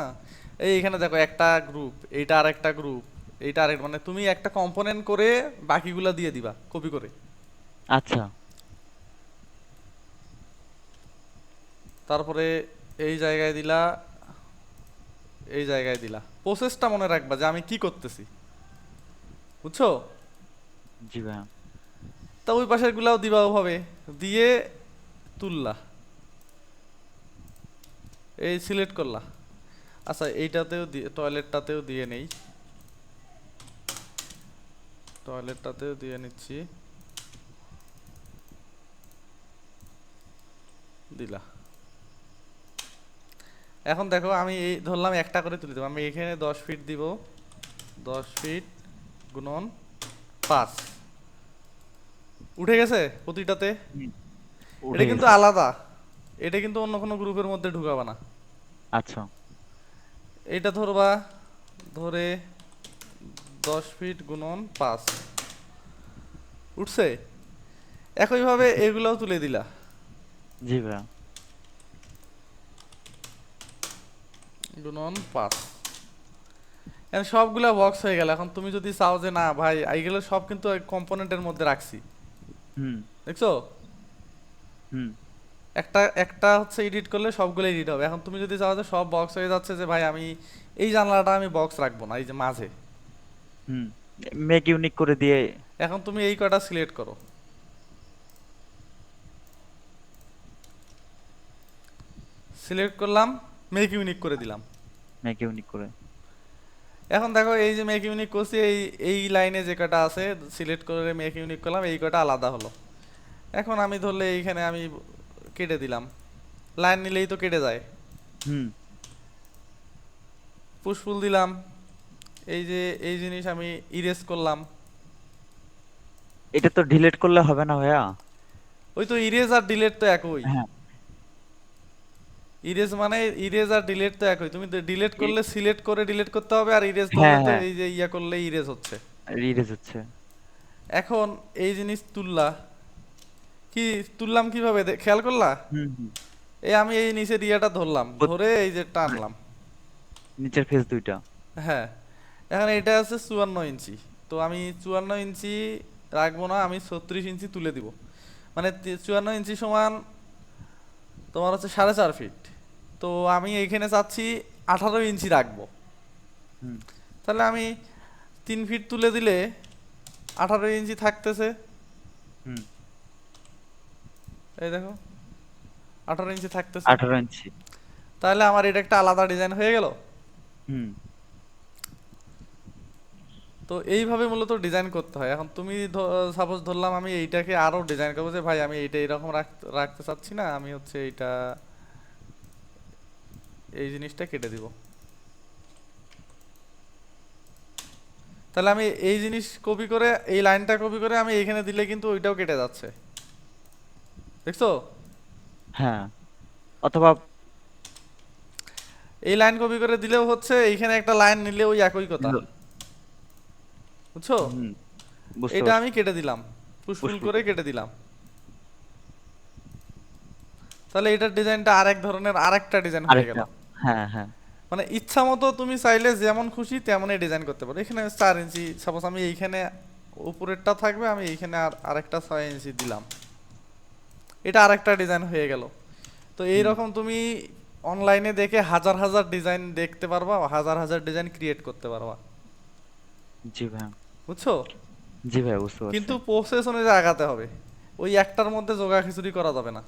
এখানে দেখো একটা গ্রুপ, এইটা আরেকটা গ্রুপ, এইটা আরেক, মানে তুমি একটা কম্পোনেন্ট করে বাকিগুলা দিয়ে দিবা কপি করে। আচ্ছা। তারপরে এই জায়গায় দিলা, এই জায়গায় দিলা। প্রসেসটা মনে রাখবা যে আমি কি করতেছি, বুঝছো? জি ভাইয়া। তা ওই পাশের গুলাও দিবা ওভাবে, দিয়ে তুললা, এই সিলেক্ট করলা। আচ্ছা, এইটাতেও টয়লেটটাতেও দিয়ে নেই, টয়লেটটাতেও দিয়ে নিচ্ছি, দিলা। এখন দেখো, আমি এই ধরলাম একটা করে তুলে দেবো। আমি এখানে 10 ফিট দিব, 10 ফিট গুণন 5। উঠে গেছে প্রতিটাতে। হুম, এটা উঠে কিন্তু গেছে। আলাদা, এটা কিন্তু অন্য কোনো গ্রুপের মধ্যে ঢুকাবা না। আচ্ছা। এইটা ধরবা, ধরে 10 ফিট গুণন 5 উঠছে। একইভাবে এগুলাও তুলে দিলা। জি ভাইয়া। গুণন 5 এখন সবগুলা বক্স হয়ে গেল। এখন তুমি যদি চাও যে না ভাই এইগুলো সব কিন্তু কম্পোনেন্টের মধ্যে রাখছি, হুম দেখছো? হুম একটা একটা হচ্ছে এডিট করলে সবগুলো এডিট হবে। এখন তুমি যদি চাও যে সব বক্স হয়ে যাচ্ছে, যে ভাই আমি এই জানলাটা আমি বক্স রাখবো না, এই যে মাঝে, হুম মেক ইউনিক করে দিয়ে। এখন তুমি এই কটা সিলেক্ট করো। সিলেক্ট করলাম, মেক ইউনিক করে দিলাম। মেক ইউনিক করে। এখন দেখো এই যে মেক ইউনিক করছি, এই এই লাইনে যে কটা আছে সিলেক্ট করে মেক ইউনিক করলাম, এই কটা আলাদা হলো। এখন আমি ধরলে এইখানে আমি কেটে দিলাম, লাইন নিলেই তো কেটে যায়। হুম পুশফুল দিলাম, এই যে এই জিনিস আমি ইরেজ করলাম। এটা তো ডিলিট করলে হবে না ভাইয়া? ওই তো ইরেজ আর ডিলেট তো একই। হ্যাঁ। ইরেজ মানে ইরেজ আর ডিলেট তো একই। তুমি ডিলেট এই- করলে সিলেক্ট করে ডিলেট করতে হবে, আর ইরেজ ধরলে হ্যাঁ তো হ্যাঁ এই যে ইয়া করলে ইরেজ হচ্ছে। ইরেজ হচ্ছে। এখন এই জিনিস তুললা, কি তুললাম কিভাবে খেয়াল করলা? হুম হুম এই আমি এই নিচের ইয়াটা ধরলাম, ধরে এই যে টানলাম। নিচের ফেস দুইটা। হ্যাঁ, এখন এটা আছে 54 ইঞ্চি। তো আমি 54 ইঞ্চি রাখবো না, আমি 36 ইঞ্চি তুলে দিব। মানে 54 ইঞ্চি সমান তোমার হচ্ছে 4.5 ফিট। তো আমি এইখানে চাচ্ছি 18 ইঞ্চি রাখবো। হুম তাহলে আমি 3 ফিট তুলে দিলে 18 ইঞ্চি থাকতেছে। হুম এই দেখো 18 ইঞ্চি থাকতেছে। 18 ইঞ্চি। তাহলে আমার এটা একটা আলাদা ডিজাইন হয়ে গেল। হুম তো এইভাবে মূলত ডিজাইন করতে হয়। এখন তুমি সাপোজ ধরলাম আমি এইটাকে আরো ডিজাইন করবো, যে ভাই আমি এইটা এরকম রাখতে চাচ্ছি না, আমি হচ্ছে এইটা এই জিনিসটা কেটে দিব। তাহলে আমি এই জিনিস কপি করে, এই লাইনটা কপি করে আমি এইখানে দিলে কিন্তু ওইটাও কেটে যাচ্ছে, দেখছো? হ্যাঁ। অথবা এই লাইন কপি করে দিলেও হচ্ছে, এইখানে একটা লাইন নিলে ওই একই কথা, বুঝছো? হুম বুঝতে এটা পারছি। আমি কেটে দিলাম, পুশফুল পুষ্পুর করে করে। কেটে দিলাম। তাহলে এটার ডিজাইনটা আরেক ধরনের আরেকটা ডিজাইন হয়ে গেল। আরেকটা। হ্যাঁ হ্যাঁ। মানে ইচ্ছা মতো তুমি চাইলে যেমন খুশি তেমনই ডিজাইন করতে পারো। এখানে 4 ইঞ্চি, সাপোজ আমি এইখানে উপরেরটা থাকবে, আমি এইখানে আরেকটা 6 ইঞ্চি দিলাম, এটা আরেকটা ডিজাইন হয়ে গেল। তো হুম এইরকম তুমি অনলাইনে দেখে হাজার হাজার ডিজাইন দেখতে পারবা, হাজার হাজার ডিজাইন ক্রিয়েট করতে পারবা, জি ভাই। বুঝছো? জি ভাই বুঝতে পারছি। কিন্তু প্রসেস অনুযায়ী আগাতে হবে, ওই একটার মধ্যে জোগা খিচুড়ি করা যাবে না।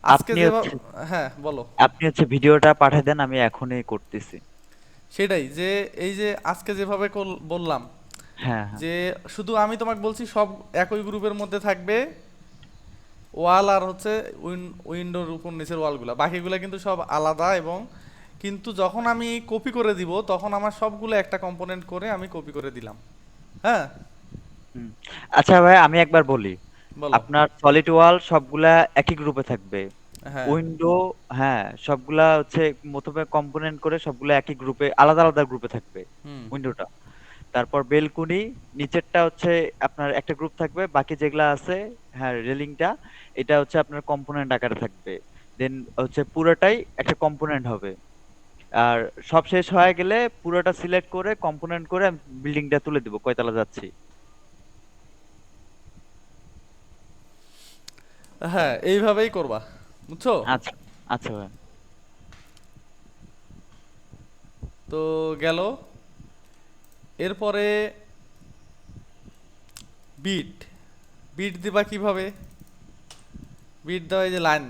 আজকে আপনি যেভাবে, হচ্ছে হ্যাঁ বলো। আপনি হচ্ছে ভিডিওটা পাঠিয়ে দেন, আমি এখনই করতেছি। সেটাই, যে এই যে আজকে যেভাবে বললাম, হ্যাঁ হ্যাঁ। যে শুধু আমি তোমাকে বলছি সব একই গ্রুপের মধ্যে থাকবে ওয়াল, আর হচ্ছে উইন্ডোর উপর নিচের ওয়ালগুলা, বাকিগুলা কিন্তু সব আলাদা। এবং কিন্তু যখন আমি কপি করে দিব, তখন আমার সবগুলো একটা কম্পোনেন্ট করে আমি কপি করে দিলাম। হ্যাঁ, হুম। আচ্ছা ভাই আমি একবার বলি, বলো। আপনার সলিড ওয়াল সবগুলা একই গ্রুপে থাকবে। হ্যাঁ, উইন্ডো, হ্যাঁ সবগুলা হচ্ছে প্রথমে কম্পোনেন্ট করে সবগুলা একই গ্রুপে, আলাদা আলাদা গ্রুপে থাকবে হুম, উইন্ডোটা। তারপর বেলকুনি নিচেরটা হচ্ছে আপনার একটা গ্রুপ থাকবে, বাকি যেগুলা আছে, হ্যাঁ রেলিংটা, এটা হচ্ছে আপনার কম্পোনেন্ট আকারে থাকবে। দেন হচ্ছে পুরোটাই একটা কম্পোনেন্ট হবে। আর সব শেষ হয়ে গেলে পুরোটা সিলেক্ট করে কম্পোনেন্ট করে আমি বিল্ডিংটা তুলে দিব কয়তলা যাচ্ছি। হ্যাঁ এইভাবেই করবা, বুঝছো? আচ্ছা। আচ্ছা ভাই। তো গেল। এরপরে বিট, বিট দিবা কিভাবে? বিট দেওয়া, এই যে লাইন,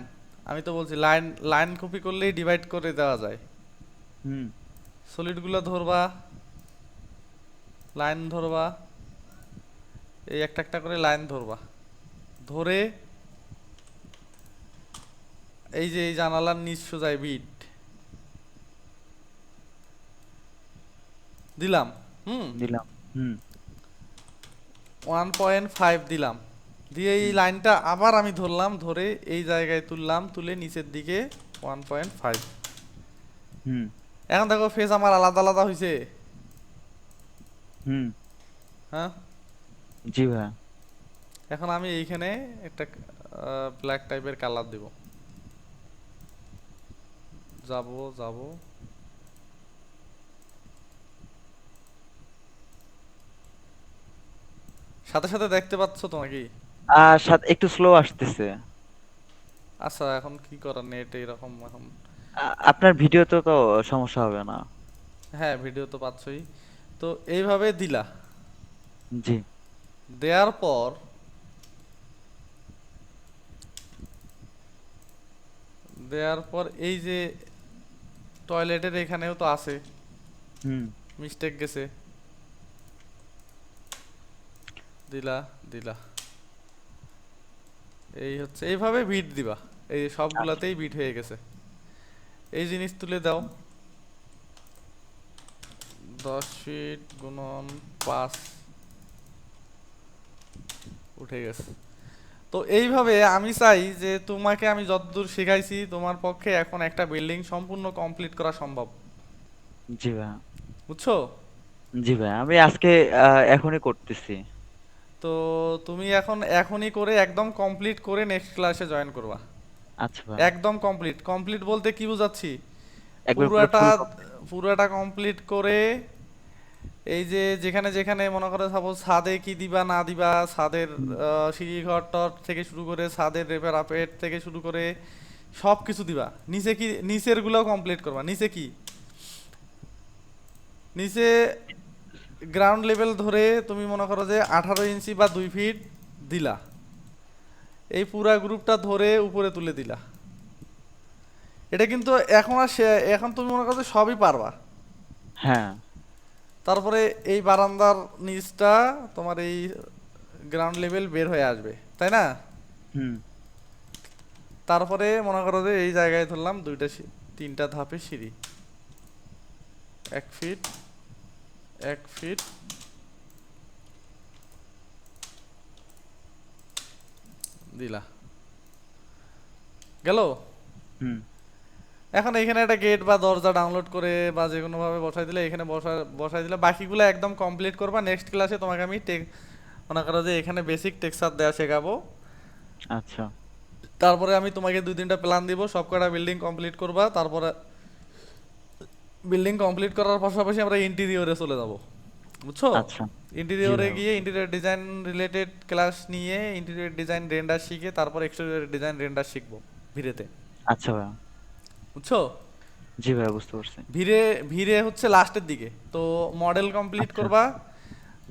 আমি তো বলছি লাইন, লাইন কপি করলেই ডিভাইড করে দেওয়া যায়। হুম সলিডগুলো ধরবা, লাইন ধরবা, এই একটা একটা করে লাইন ধরবা, ধরে এই যে এই জানালার নিচ সোজায় বিট দিলাম। হুম, দিলাম। হুম 1.5 দিলাম, দিয়ে এই হুম লাইনটা আবার আমি ধরলাম, ধরে এই জায়গায় তুললাম, তুলে নিচের দিকে 1.5। হুম এখন দেখো ফেস আমার আলাদা আলাদা হয়েছে। হুম। হ্যাঁ, জি ভাইয়া। এখন আমি এইখানে একটা ব্ল্যাক টাইপের কালার দেব। যাব যাব, সাথে সাথে দেখতে পাচ্ছ তোমাকে? সাথে একটু স্লো আসতেছে। আচ্ছা, এখন কি করার, নেট এরকম এখন। আপনার ভিডিওতে তো সমস্যা হবে না? হ্যাঁ, ভিডিও তো পাচ্ছই। তো এইভাবে দিলা, জি। দেওয়ার পর এই যে টয়লেটের এখানেও তো আছে, হুম। মিস্টেক গেছে, দিলা দিলা, এই হচ্ছে এইভাবে বিট দিবা। এই যে আচ্ছা। সবগুলাতেই বিট হয়ে গেছে। এই জিনিস তুলে দাও, 10 ফিট গুণন 5, উঠে গেছে। তো এইভাবে আমি চাই যে তোমাকে আমি যতদূর শিখাইছি তোমার পক্ষে এখন একটা বিল্ডিং সম্পূর্ণ কমপ্লিট করা সম্ভব। জি ভাইয়া। বুঝছো? জি ভাইয়া, আমি আজকে এখনই করতেছি। তো তুমি এখন এখনই করে একদম কমপ্লিট করে নেক্সট ক্লাসে জয়েন করবা। আচ্ছা ভাইয়া। একদম কমপ্লিট কমপ্লিট বলতে কি বোঝাচ্ছি, একবার পুরো পুরাটা ফুল। পুরাটা কমপ্লিট করে এই যে যেখানে যেখানে মনে করো সাপোজ ছাদে কি দিবা না দিবা, ছাদের সিঁড়ি ঘর টর থেকে শুরু করে ছাদের রেপের আপেট থেকে শুরু করে সব কিছু দিবা। নিচে কি, নিচের গুলো কমপ্লিট করবা। নিচে কি, নিচে গ্রাউন্ড লেভেল ধরে তুমি মনে করো যে 18 ইঞ্চি বা 2 ফিট দিলা, এই পুরা গ্রুপটা ধরে উপরে তুলে দিলা। এটা কিন্তু এখন আর এখন তুমি মনে করো যে সবই পারবা। হ্যাঁ। তারপরে এই বারান্দার নিচটা তোমার এই গ্রাউন্ড লেভেল বের হয়ে আসবে, তাই না? হুম। তারপরে মনে করো যে এই জায়গায় ধরলাম তিনটা ধাপে সিঁড়ি, 1 ফিট 1 ফিট দিলা, গেল। হুম। এখন এখানে একটা গেট বা দরজা ডাউনলোড করে বা যে কোনো ভাবে বসাই দিলে, এখানে বসাই দিলে বাকিগুলো একদম কমপ্লিট করবা। নেক্সট ক্লাসে তোমাকে আমি মনে করো যে এখানে বেসিক টেক্সচার দেওয়া শেখাবো। আচ্ছা। তারপরে আমি তোমাকে 2-3টা প্ল্যান দিব, সব কটা বিল্ডিং কমপ্লিট করবা। তারপরে বিল্ডিং কমপ্লিট করার পাশাপাশি আমরা ইন্টেরিয়রে চলে যাব। বুঝছো? আচ্ছা। জি ইন্টেরিয়রে ভাইয়া, গিয়ে বুঝতে ইন্টেরিয়র ডিজাইন রিলেটেড ক্লাস নিয়ে ইন্টেরিয়র ডিজাইন রেন্ডার শিখে তারপর এক্সটেরিয়র ডিজাইন রেন্ডার শিখবো ভিড়েতে। আচ্ছা ভাইয়া। বুঝছো? জি ভাইয়া, বুঝতে পারছি। ভিড়ে ভিড়ে হচ্ছে লাস্টের দিকে। তো মডেল কমপ্লিট আচ্ছা। করবা,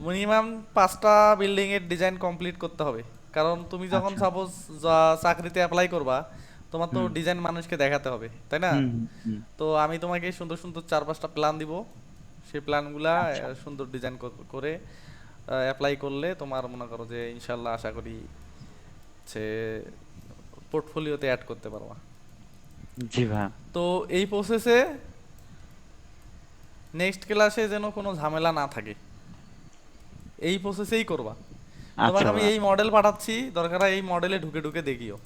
মিনিমাম 5টা বিল্ডিং এর ডিজাইন কমপ্লিট করতে হবে। কারণ তুমি যখন আচ্ছা। সাপোজ চাকরিতে অ্যাপ্লাই করবা, তোমার তো হুম। ডিজাইন মানুষকে দেখাতে হবে, তাই না? হুম। হুম। হুম। তো আমি তোমাকে সুন্দর সুন্দর 4-5টা প্ল্যান দিব। সেই প্ল্যানগুলা আচ্ছা। সুন্দর ডিজাইন করে অ্যাপ্লাই করলে তোমার মনে করো যে ইনশাল্লাহ আশা করি সে পোর্টফোলিওতে অ্যাড করতে পারবা। জি ভাইয়া। তো এই প্রসেসে নেক্সট ক্লাসে যেন কোনো ঝামেলা না থাকে, এই প্রসেসেই করবা। আচ্ছা তোমাকে আমি ভাইয়া। এই মডেল পাঠাচ্ছি, দরকার হয় এই মডেলে ঢুকে ঢুকে দেখিও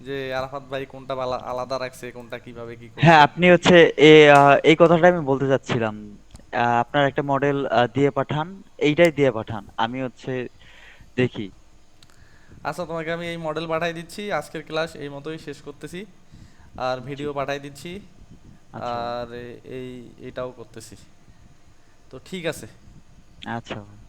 যে আরাফাত ভাই কোনটা আলাদা রাখছে, কোনটা কিভাবে কি হ্যাঁ, করছে। আপনি হচ্ছে এই কথাটা আমি বলতে চাচ্ছিলাম। আপনার একটা মডেল দিয়ে পাঠান, এইটাই দিয়ে পাঠান, আমি হচ্ছে দেখি। আচ্ছা, তোমাকে আমি এই মডেল পাঠাই দিচ্ছি। আজকের ক্লাস এই মতোই শেষ করতেছি, আর জি। ভিডিও পাঠাই দিচ্ছি, আচ্ছা ভাইয়া। আর এটাও করতেছি। তো ঠিক আছে। আচ্ছা ভাইয়া।